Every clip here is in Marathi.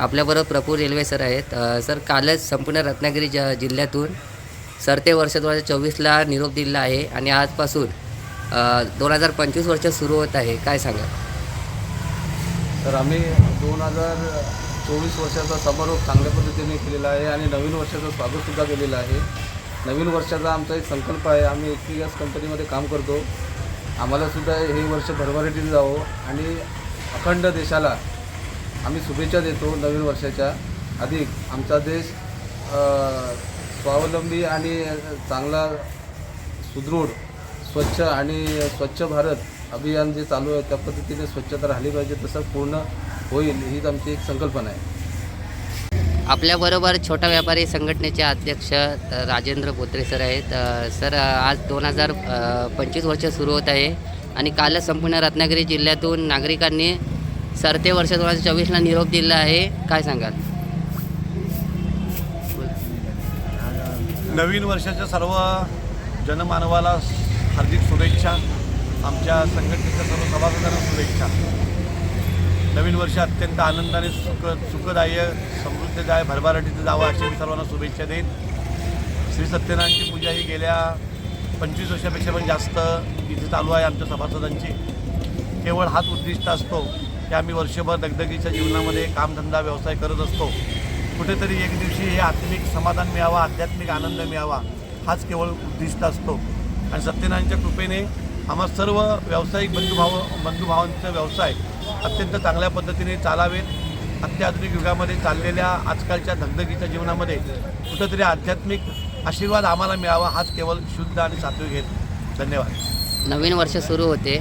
आपल्याबरोबर प्रभू रेल्वे सर आहेत. सर कालच संपूर्ण रत्नागिरी जिल्ह्यातून सरते वर्ष 2024ला निरोप दिला आहे आणि आजपासून 2025 वर्ष सुरू होत आहे. काय सांगा? तर आम्ही 2024 वर्षाचा समारोप चांगल्या पद्धतीने केलेला आहे आणि नवीन वर्षाचं स्वागतसुद्धा केलेलं आहे. नवीन वर्षाचा आमचा एक संकल्प आहे. आम्ही HPGAS कंपनीमध्ये काम करतो. आम्हालासुद्धा हे वर्ष भरभराटीने जावं आणि अखंड देशाला आम्ही शुभेच्छा देतो. नवीन वर्षाच्या अधिक आमचा देश स्वावलंबी आणि चांगला सुदृढ स्वच्छ आणि स्वच्छ भारत अभियान जे चालू आहे त्या पद्धतीने स्वच्छता राहिली पाहिजे तसं पूर्ण होईल हीच आमची एक संकल्पना आहे. आपल्याबरोबर छोटा व्यापारी संघटनेचे अध्यक्ष राजेंद्र बोत्रे सर आहेत. सर आज 2025 वर्ष सुरू होत आहे आणि कालच संपूर्ण रत्नागिरी जिल्ह्यातून नागरिकांनी सरते वर्ष 2024ला निरोप दिला आहे. काय सांगाल? नवीन वर्षाच्या सर्व जनमानवाला हार्दिक शुभेच्छा. आमच्या संघटनेच्या सर्व सभासदांना शुभेच्छा. नवीन वर्ष अत्यंत आनंदाने सुखदायक समृद्धीदाय भरभराटीचं जावं अशी मी सर्वांना शुभेच्छा देईन. श्री सत्यनारायणची पूजा ही गेल्या 25 वर्षापेक्षा पण जास्त इथे चालू आहे आमच्या सभासदांची. केवळ हाच उद्दिष्ट असतो की आम्ही वर्षभर दगदगीच्या जीवनामध्ये कामधंदा व्यवसाय करत असतो. कुठेतरी एक दिवशी हे आत्मिक समाधान मिळावा, आध्यात्मिक आनंद मिळावा हाच केवळ उद्दिष्ट असतो. आणि सत्यनारायणच्या कृपेने आम्हा सर्व व्यावसायिक बंधुभावांचा व्यवसाय अत्यंत चांगल्या पद्धतीने चालावेत. अत्याधुनिक युगामध्ये चाललेल्या आजकालच्या धगधगीच्या जीवनामध्ये कुठंतरी आध्यात्मिक आशीर्वाद आम्हाला मिळावा हाच केवळ शुद्ध आणि सात्विक हेतू. धन्यवाद. नवीन वर्ष सुरू होते.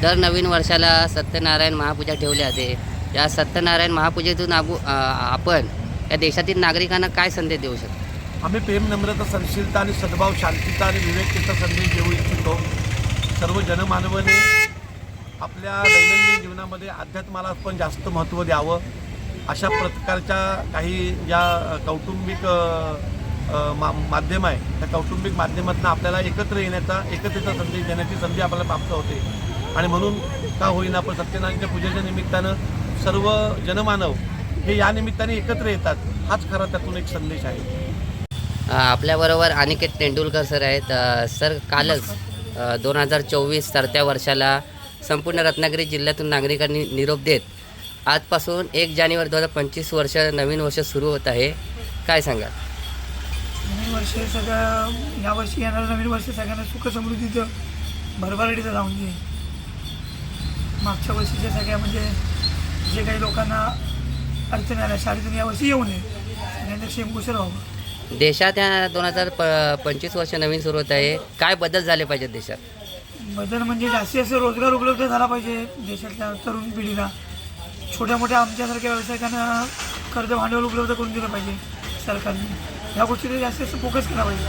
दर नवीन वर्षाला सत्यनारायण महापूजा ठेवली जाते. या सत्यनारायण महापूजेतून आपण या देशातील नागरिकांना काय संदेश देऊ शकतो? आम्ही प्रेम, नम्रता, सहनशीलता आणि सद्भाव, शांतता आणि विवेकतेचा संदेश देऊ इच्छितो. सर्व जनमानवाने आपल्या दैनंदिन जीवनामध्ये अध्यात्माला पण जास्त महत्त्व द्यावं. अशा प्रकारच्या काही ज्या कौटुंबिक माध्यम आहे त्या कौटुंबिक माध्यमातून आपल्याला एकत्र येण्याचा, एकतेचा संदेश देण्याची संधी आपल्याला प्राप्त होते. आणि म्हणून का होईना आपण सत्यनारायणच्या पूजेच्या निमित्तानं सर्व जनमानव हे या निमित्ताने एकत्र येतात. हाच खरा त्यातून एक संदेश आहे. आपल्याबरोबर अनिकेत तेंडुलकर सर आहेत. सर कालच 2024 सरत्या वर्षाला संपूर्ण रत्नागिरी जिल्ह्यातून नागरिकांनी निरोप देत आजपासून 1 जानेवारी 2025 वर्ष नवीन वर्ष सुरू होत आहे. काय सांगाल? नवीन वर्ष सगळं यावर्षी येणारं नवीन वर्ष सगळ्यांना सुखसमृद्धीचं भरभराटीचं जाऊन दे. मागच्या वर्षीच्या सगळ्या म्हणजे जे काही लोकांना अडचणी आल्या शाळेतून यावर्षी येऊ नये, सगळ्यांना क्षेमकुशल व्हावं. देशात या 2025 वर्ष नवीन सुरू होत आहे. काय बदल झाले पाहिजेत देशात? बदल म्हणजे जास्तीत जास्त रोजगार उपलब्ध झाला पाहिजे देशातल्या तरुण पिढीला. छोट्या मोठ्या आमच्यासारख्या व्यावसायिकांना कर्ज भांडवल उपलब्ध करून दिलं पाहिजे सरकारने. ह्या गोष्टीवर जास्तीत जास्त फोकस केला पाहिजे.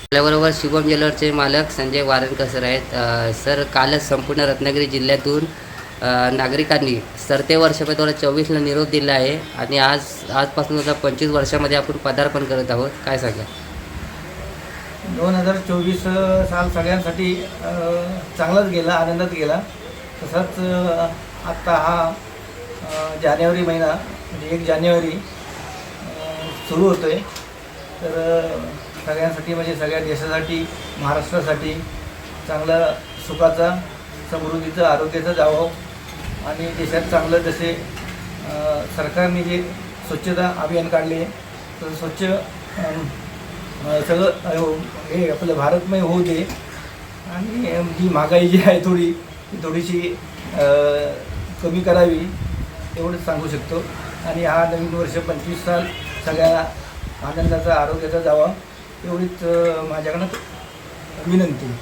आपल्याबरोबर शुभम ज्वेलर्सचे मालक संजय वारणकर सर आहेत. सर कालच संपूर्ण रत्नागिरी जिल्ह्यातून नागरिकांनी सरते वर्ष 2024ला निरोप दिला आहे आणि आजपासून 2025 वर्षामध्ये आपण पदार्पण करत आहोत. काय सांगा? 2024 साल सगळ्यांसाठी चांगलाच गेला, आनंदात गेला. तसाच आत्ता हा जानेवारी महिना म्हणजे 1 जानेवारी सुरू होतो आहे. तर सगळ्यांसाठी म्हणजे सगळ्या देशासाठी, महाराष्ट्रासाठी चांगला सुखाचा, समृद्धीचं, आरोग्याचं जावं आणि देशात चांगलं जसे सरकारने जे स्वच्छता अभियान काढले तर स्वच्छ सगळं हे आपलं भारतमय होऊ दे. आणि जी महागाई जी आहे थोडीशी कमी करावी एवढंच सांगू शकतो. आणि हा नवीन वर्ष 25 साल सगळ्या आनंदाचा, आरोग्याचा जावा एवढीच माझ्याकडं विनंती.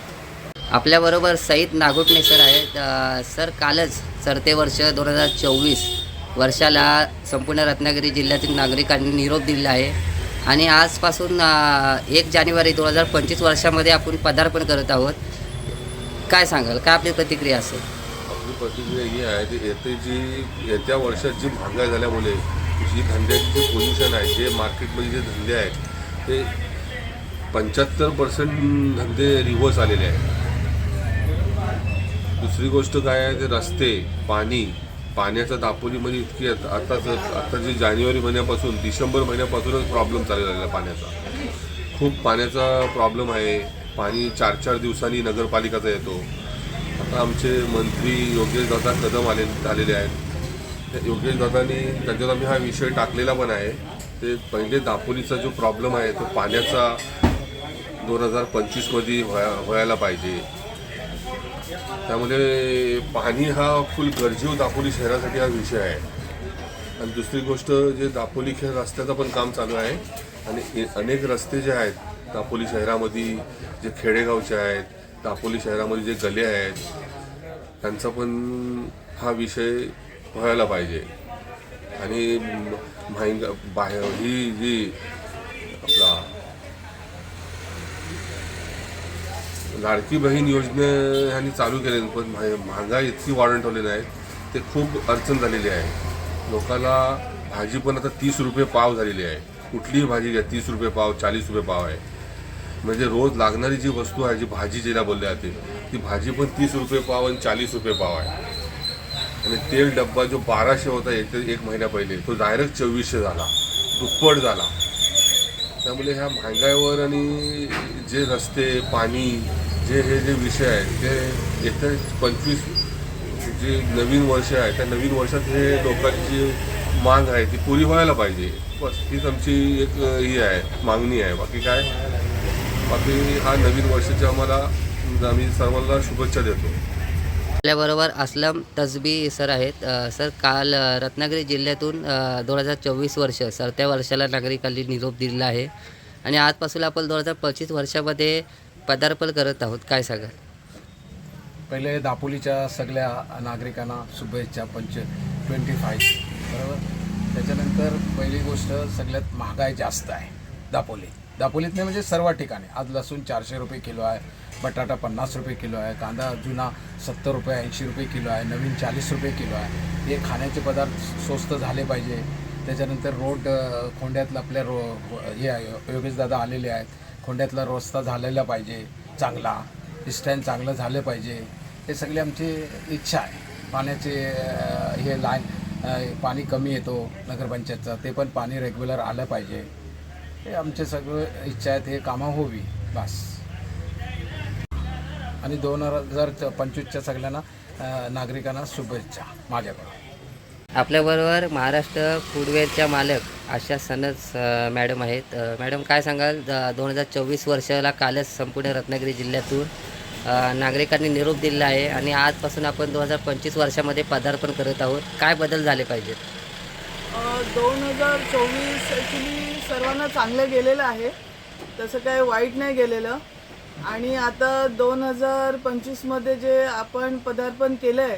आपल्याबरोबर सईद नागोटणे सर आहेत. सर कालच सरते वर्ष 2024 वर्षाला संपूर्ण रत्नागिरी जिल्ह्यातील नागरिकांनी निरोप दिला आहे आणि आजपासून 1 जानेवारी 2025 वर्षामध्ये आपण पदार्पण करत आहोत. काय सांगाल? काय आपली प्रतिक्रिया असेल? आपली प्रतिक्रिया ही आहे की येत्या वर्षात जी महागाई झाल्यामुळे जी धंद्याची जी पोझिशन आहे, जे मार्केटमध्ये जे धंदे आहेत ते 75% धंदे रिव्हर्स आलेले आहेत. दुसरी गोष्ट काय आहे ते रस्ते, पाणी पाण्याचा दापोलीमध्ये इतकी आता जे जानेवारी महिन्यापासून डिसेंबर महिन्यापासूनच प्रॉब्लेम चालू झालेला पाण्याचा. खूप पाण्याचा प्रॉब्लेम आहे. पाणी 4-4 दिवसांनी नगरपालिकाचा येतो. आता आमचे मंत्री योगेश दादा कदम आलेले आहेत. योगेश दादांनी त्याच्यात आम्ही हा विषय टाकलेला पण आहे. ते पहिले दापोलीचा जो प्रॉब्लेम आहे तो पाण्याचा 2025मध्ये व्हायला पाहिजे. त्यामुळे पाणी हा फुल गरजेव दापोली शहरासाठी हा विषय आहे. आणि दुसरी गोष्ट जे दापोली रस्त्याचं पण काम चालू आहे आणि अनेक रस्ते जे आहेत दापोली शहरामध्ये जे खेडेगावचे आहेत, दापोली शहरामध्ये जे गल्ले आहेत त्यांचा पण हा विषय व्हायला पाहिजे. आणि ही जी आपला लाडकी बहीण योजने ह्यांनी चालू केले पण महागाई इतकी वाढवून ठेवलेली आहे ते खूप अडचण झालेली आहे. लोकांना भाजी पण आता 30 रुपये पाव झालेली आहे. कुठलीही भाजी घ्या 30 रुपये पाव, 40 रुपये पाव आहे. म्हणजे रोज लागणारी जी वस्तू आहे, जी भाजी ज्याला बोलली जाते, ती भाजी पण 30 रुपये पाव आणि 40 रुपये पाव आहे. आणि तेल डब्बा जो 1200 होता एक महिन्या पहिले तो डायरेक्ट 2400 झाला, दुप्पट झाला. त्यामुळे ह्या महागाईवर आणि जे रस्ते, पाणी, हे जे विषय आहेत ते येत्या 25 जे नवीन वर्ष आहे त्या नवीन वर्षात हे लोकांची माग आहे ती पुरी व्हायला पाहिजे. बस हीच आमची एक ही आहे, मागणी आहे. बाकी हा नवीन वर्षाची आम्ही सर्वांना शुभेच्छा देतो. आपल्याबरोबर असलम तसबी सर आहेत. सर, काल रत्नागिरी जिल्ह्यातून 2024 वर्ष सरत्या वर्षाला नागरिकांनी निरोप दिलेला आहे आणि आजपासून आपण 2025 वर्षामध्ये पदार्पण करत आहोत. काय सांगाल? पहिले दापोलीच्या सगळ्या नागरिकांना शुभेच्छा 25 बरोबर. त्याच्यानंतर पहिली गोष्ट सगळ्यात महागाई जास्त आहे दापोलीत नाही म्हणजे सर्व ठिकाणी. आज लसूण 400 रुपये किलो आहे, बटाटा 50 रुपये किलो आहे, कांदा जुना 70 रुपये 80 रुपये किलो आहे, नवीन 40 रुपये किलो आहे. हे खाण्याचे पदार्थ स्वस्त झाले पाहिजे. त्याच्यानंतर रोड खोंड्यातलं आपल्या हे आहे योगेशदादा आलेले आहेत, खोंड्यातला रस्ता झालेला पाहिजे चांगला, स्टँड चांगलं झालं पाहिजे. हे सगळे आमची इच्छा आहे. पाण्याचे हे लाईन पाणी कमी येतो नगरपंचायतचं, ते पण पाणी रेग्युलर आलं पाहिजे. हे आमचे सगळं इच्छा आहेत, हे कामं होवी बस. आणि 2025च्या सगळ्यांना नागरिकांना शुभेच्छा माझ्याकडून. आपल्याबरोबर महाराष्ट्र फूडवेअरच्या मालक आशा सनस मॅडम आहेत. मॅडम, काय सांगाल? 2024 वर्षाला कालच संपूर्ण रत्नागिरी जिल्ह्यातून नागरिकांनी निरोप दिलेला आहे आणि आजपासून आपण 2025 वर्षामध्ये पदार्पण करत आहोत. काय बदल झाले पाहिजेत? 2024 ॲक्च्युली सर्वांना चांगलं गेलेलं आहे, तसं काय वाईट नाही गेलेलं. आणि आता 2025मध्ये जे आपण पदार्पण केलं आहे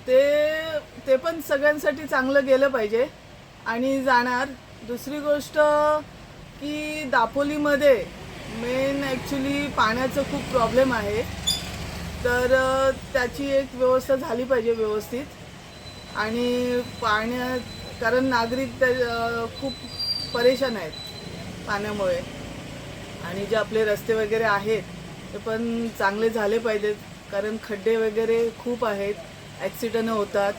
ते पण सगळ्यांसाठी चांगलं गेलं पाहिजे आणि जाणार. दुसरी गोष्ट की दापोलीमध्ये मेन ॲक्च्युली पाण्याचं खूप प्रॉब्लेम आहे, तर त्याची एक व्यवस्था झाली पाहिजे व्यवस्थित. आणि कारण नागरिक खूप परेशान आहेत पाण्यामुळे. आणि जे आपले रस्ते वगैरे आहेत ते पण चांगले झाले पाहिजेत, कारण खड्डे वगैरे खूप आहेत, ॲक्सिडेंट होतात.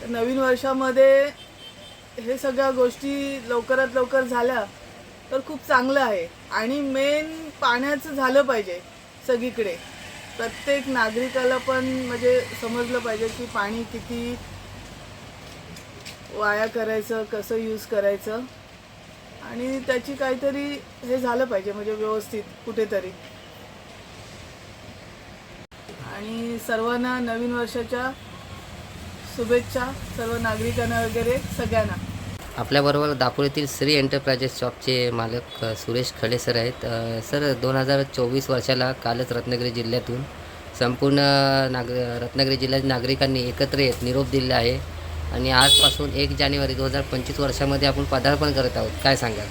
तर नवीन वर्षामध्ये हे सगळ्या गोष्टी लवकरात लवकर झाल्या तर खूप चांगलं आहे. आणि मेन पाण्याचं झालं पाहिजे सगळीकडे. प्रत्येक नागरिकाला पण म्हणजे समजलं पाहिजे की पाणी किती वाया करायचं, कसं यूज करायचं, आणि त्याची काहीतरी हे झालं पाहिजे म्हणजे व्यवस्थित कुठेतरी. आणि सर्वांना नवीन वर्षाच्या शुभेच्छा, सर्व नागरिकांना वगैरे सगळ्यांना. आपल्याबरोबर दापोलीतील श्री एंटरप्राइजेस शॉपचे मालक सुरेश खडे सर आहेत. सर, 2024 वर्षाला कालच रत्नागिरी जिल्ह्यातून संपूर्ण रत्नागिरी जिल्ह्यातील नागरिकांनी एकत्र येत निरोप दिलेला आहे आणि आजपासून 1 जानेवारी 2025 वर्षामध्ये आपण पदार्पण करत आहोत. काय सांगाल?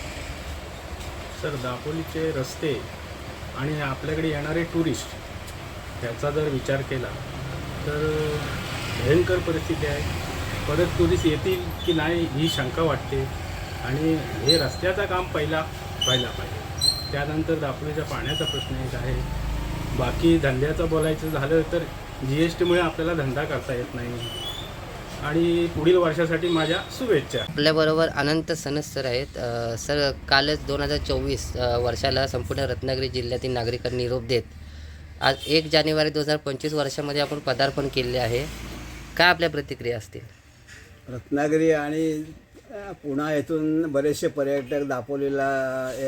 सर, दापोलीचे रस्ते आणि आपल्याकडे येणारे टुरिस्ट ह्याचा जर विचार केला तर भयंकर परिस्थिती आहे. परत टुरिस्ट येतील की नाही ही शंका वाटते. आणि हे रस्त्याचं काम पहिला पाहिजे. त्यानंतर दापोलीच्या पाण्याचा प्रश्न एक आहे. बाकी धंद्याचं बोलायचं झालं तर GSTमुळे आपल्याला धंदा करता येत नाही. आणि पुढील वर्षासाठी माझ्या शुभेच्छा. आपल्याबरोबर अनंत सनस सर आहेत. सर, कालच 2024 वर्षाला संपूर्ण रत्नागिरी जिल्ह्यातील नागरिकांनी निरोप देत आज 1 जानेवारी 2025 वर्षामध्ये आपण पदार्पण केले आहे. काय आपल्या प्रतिक्रिया असतील? रत्नागिरी आणि पुणा येथून बरेचसे पर्यटक दापोलीला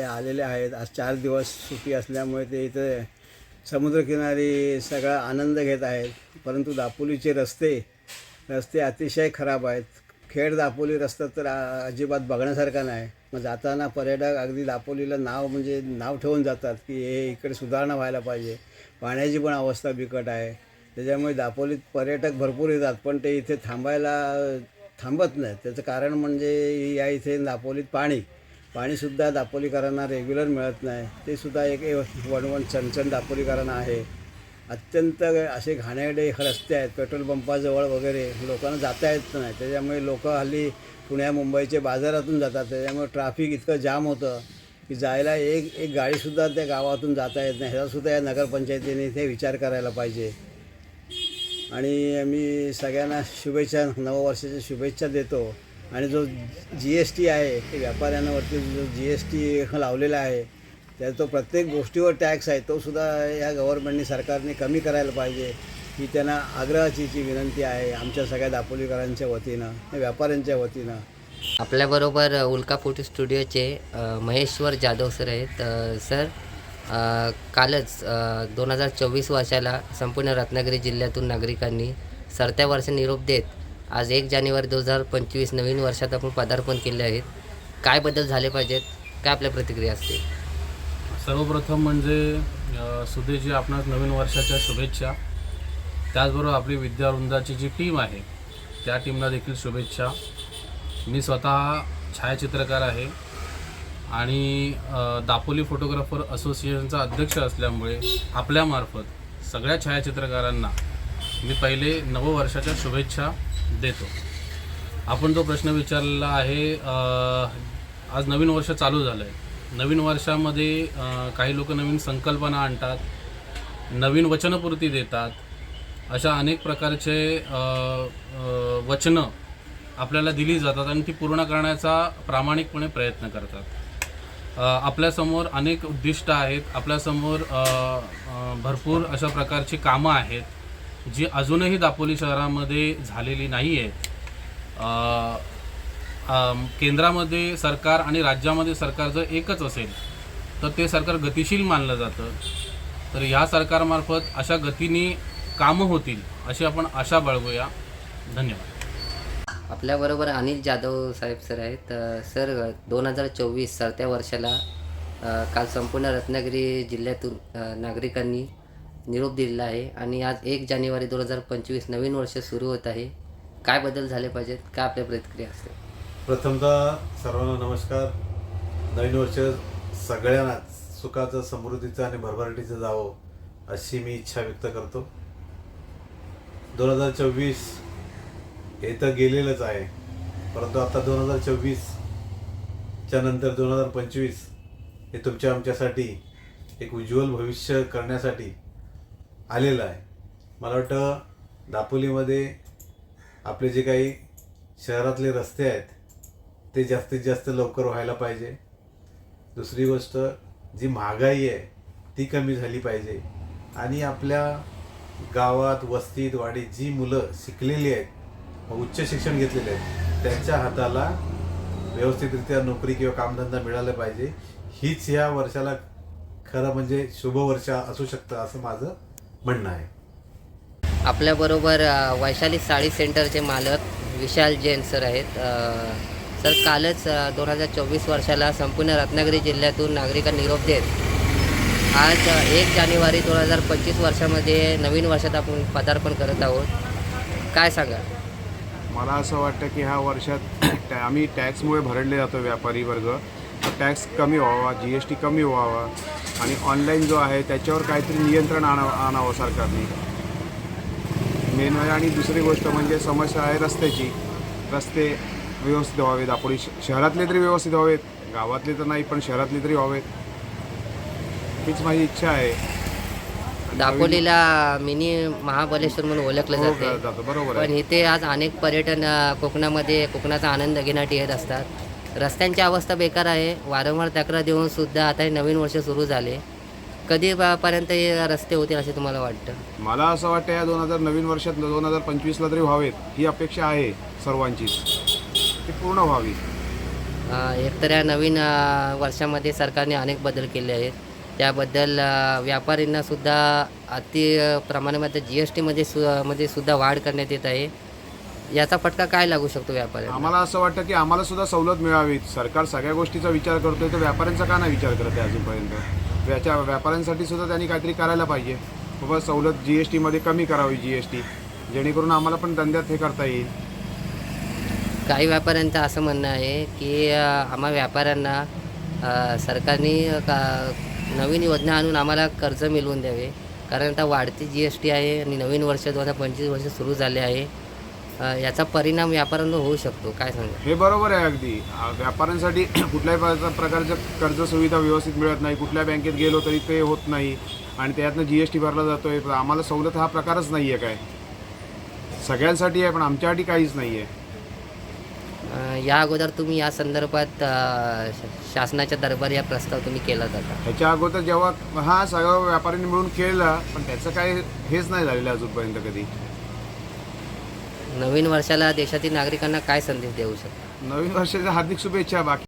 आलेले आहेत. आज 4 दिवस सुट्टी असल्यामुळे ते इथे समुद्रकिनारी सगळा आनंद घेत आहेत. परंतु दापोलीचे रस्ते अतिशय खराब आहेत. खेड दापोली रस्ता तर अजिबात बघण्यासारखा नाही. मग जाताना पर्यटक अगदी दापोलीला नाव ठेवून जातात की हे इकडे सुधारणा व्हायला पाहिजे. पाण्याची पण अवस्था बिकट आहे. त्याच्यामुळे दापोलीत पर्यटक भरपूर येतात, पण ते इथे थांबत नाहीत. त्याचं कारण म्हणजे या इथे दापोलीत पाणीसुद्धा दापोलीकरांना रेग्युलर मिळत नाही. ते सुद्धा एक वणवण चणचण दापोलीकरांना आहे. अत्यंत असे घाणेरडे रस्ते आहेत. पेट्रोल पंपाजवळ वगैरे लोकांना जाता येत नाही. त्याच्यामुळे लोक हल्ली पुण्या मुंबईचे बाजारातून जातात. त्याच्यामुळे ट्रॅफिक इतकं जाम होतं की जायला एक गाडीसुद्धा त्या गावातून जाता येत नाही. ह्याचासुद्धा या नगरपंचायतीने इथे विचार करायला पाहिजे. आणि मी सगळ्यांना नववर्षाच्या शुभेच्छा देतो. आणि जो GST आहे ते व्यापाऱ्यांवरती जो GST लावलेला आहे त्या तो प्रत्येक गोष्टीवर टॅक्स आहे, तो सुद्धा या गव्हर्नमेंटने सरकारने कमी करायला पाहिजे ही त्यांना आग्रहाची विनंती आहे आमच्या सगळ्या दापोलीकरांच्या वतीनं, व्यापाऱ्यांच्या वतीनं. आपल्याबरोबर उल्का फोटो स्टुडिओचे महेश्वर जाधव सर आहेत. सर, कालच 2024 वर्षाला संपूर्ण रत्नागिरी जिल्ह्यातून नागरिकांनी सरत्या वर्ष निरोप देत आज 1 जानेवारी 2025 नवीन वर्षात आपण पदार्पण केले आहेत. काय बदल झाले पाहिजेत? काय आपल्या प्रतिक्रिया असतील? सर्वप्रथम म्हणजे सुधीजी आपणास नवीन वर्षाच्या शुभेच्छा. त्याचबरोबर आपली विद्यावृंदाची जी टीम आहे त्या टीमला देखील शुभेच्छा. मी स्वतः छायाचित्रकार आहे आणि दापोली फोटोग्राफर असोसिएशनचा अध्यक्ष असल्यामुळे आपल्यामार्फत सगळ्या छायाचित्रकारांना मी पहिले नववर्षाच्या शुभेच्छा देतो. आपण जो प्रश्न विचारलेला आहे, आज नवीन वर्ष चालू झालं आहे. नवीन वर्षामध्ये काही लोक नवीन संकल्पना आणतात, नवीन वचनपूर्ती देतात. अशा अनेक प्रकारचे वचनं आपल्याला दिली जातात आणि ती पूर्ण करण्याचा प्रामाणिकपणे प्रयत्न करतात. आपल्यासमोर अनेक उद्दिष्ट आहेत. आपल्यासमोर भरपूर अशा प्रकारची कामं आहेत जी अजूनही दापोली शहरामध्ये झालेली नाही आहेत. केंद्रामध्ये सरकार आणि राज्यामध्ये सरकार जर एकच असेल तर ते सरकार गतिशील मानलं जातं. तर या सरकारमार्फत अशा गतीने कामं होतील अशी आपण आशा बाळगूया. धन्यवाद. आपल्याबरोबर अनिल जाधव साहेब सर आहेत. सर, 2024 सरत्या वर्षाला काल संपूर्ण रत्नागिरी जिल्ह्यातून नागरिकांनी निरोप दिलेला आहे आणि आज 1 जानेवारी 2025 नवीन वर्ष सुरू होत आहे. काय बदल झाले पाहिजेत? काय आपल्या प्रतिक्रिया असते? प्रथमतः सर्वांना नमस्कार. नवीन वर्ष सगळ्यांना सुखाचं, समृद्धीचं आणि भरभराटीचं जावं अशी मी इच्छा व्यक्त करतो. 2024 हे तर गेलेलंच आहे, परंतु आता 2024च्या नंतर 2025 हे तुमच्या आमच्यासाठी एक उज्ज्वल भविष्य करण्यासाठी आलेलं आहे. मला वाटतं दापोलीमध्ये आपले जे काही शहरातले रस्ते आहेत ते जास्तीत जास्त लवकर व्हायला पाहिजे. दुसरी गोष्ट, जी महागाई आहे ती कमी झाली पाहिजे आणि आपल्या गावात, वस्तीत, वाडीत जी मुलं शिकलेली आहेत, उच्च शिक्षण घेतलेले आहेत, त्यांच्या हाताला व्यवस्थितरित्या नोकरी किंवा कामधंदा मिळाला पाहिजे. हीच ह्या वर्षाला खरं म्हणजे शुभवर्ष असू शकतं असं माझं म्हणणं आहे. आपल्याबरोबर वैशाली साडी सेंटरचे मालक विशाल जैन सर आहेत. सर, कालच 2024 वर्षाला संपूर्ण रत्नागिरी जिल्ह्यातून नागरिकांना निरोप देत आज 1 जानेवारी 2025 वर्षामध्ये नवीन वर्षात आपण पदार्पण करत आहोत. काय सांगा? मला असं वाटतं की ह्या वर्षात आम्ही टॅक्समुळे भरडले जातो व्यापारी वर्ग, टॅक्स कमी व्हावा, GST कमी व्हावा आणि ऑनलाईन जो आहे त्याच्यावर काहीतरी नियंत्रण आणावं सरकारने मेन आहे. आणि दुसरी गोष्ट म्हणजे समस्या आहे रस्त्याची. रस्ते व्यवस्थित व्हावे, दापोली शहरातले तरी व्यवस्थित व्हावेत, गावातले तर नाही पण शहरातले तरी व्हावेत, हीच माझी इच्छा आहे. दापोलीला मिनी महाबलेश्वर म्हणून ओळखलं हो, जाते जातं, बरोबर आहे. पण इथे आज अनेक पर्यटन कोकणामध्ये कोकणाचा आनंद घेण्यासाठी येत असतात. रस्त्यांची अवस्था बेकार आहे. वारंवार तक्रार देऊन सुद्धा आता हे नवीन वर्ष सुरू झाले. कधी पर्यंत हे रस्ते होतील असे तुम्हाला वाटतं? मला असं वाटतं या नवीन वर्षात 2025ला तरी व्हावेत ही अपेक्षा आहे सर्वांचीच, ती पूर्ण व्हावी. एकतर या नवीन वर्षामध्ये सरकारने अनेक बदल केले आहेत. त्याबद्दल व्यापाऱ्यांना सुद्धा अति प्रमाणामध्ये GST मध्ये सुद्धा वाढ करण्यात येत आहे. याचा फटका काय लागू शकतो व्यापाऱ्यांना? आम्हाला असं वाटतं की आम्हाला सुद्धा सवलत मिळावी. सरकार सगळ्या गोष्टीचा विचार करतोय, तर व्यापाऱ्यांचा का नाही विचार करत आहे अजूनपर्यंत? व्यापाऱ्यांसाठी सुद्धा त्यांनी काहीतरी करायला पाहिजे. बाबा सवलत GST मध्ये कमी करावी, GST, जेणेकरून आम्हाला पण धंद्यात हे करता येईल. काही व्यापाऱ्यांचं असं म्हणणं आहे की आम्हा व्यापाऱ्यांना सरकारने नवीन योजना आणून आम्हाला कर्ज मिळवून द्यावे, कारण आता वाढती GST आहे आणि नवीन वर्ष 2025 वर्ष सुरू झाले आहे. याचा परिणाम व्यापाऱ्यांना होऊ शकतो. काय सांगा? हे बरोबर आहे अगदी. व्यापाऱ्यांसाठी कुठल्याही प्रकारच्या कर्ज सुविधा व्यवस्थित मिळत नाही. कुठल्या बँकेत गेलो तरी ते होत नाही आणि त्यातनं GST भरला जातोय. आम्हाला सवलत हा प्रकारच नाही आहे. काय सगळ्यांसाठी आहे पण आमच्यासाठी काहीच नाही आहे. या अगोदर तुम्ही या संदर्भात शासनाच्या दरबारी या प्रस्ताव तुम्ही केला जाता? ह्याच्या अगोदर जेव्हा हा सगळं व्यापाऱ्यांनी मिळून केला, पण त्याचं काय हेच नाही झालेलं अजूनपर्यंत कधी. नवीन वर्षाला देशातील नागरिकांना काय संदेश देऊ शकता? नवीन वर्षाच्या हार्दिक शुभेच्छा. बाकी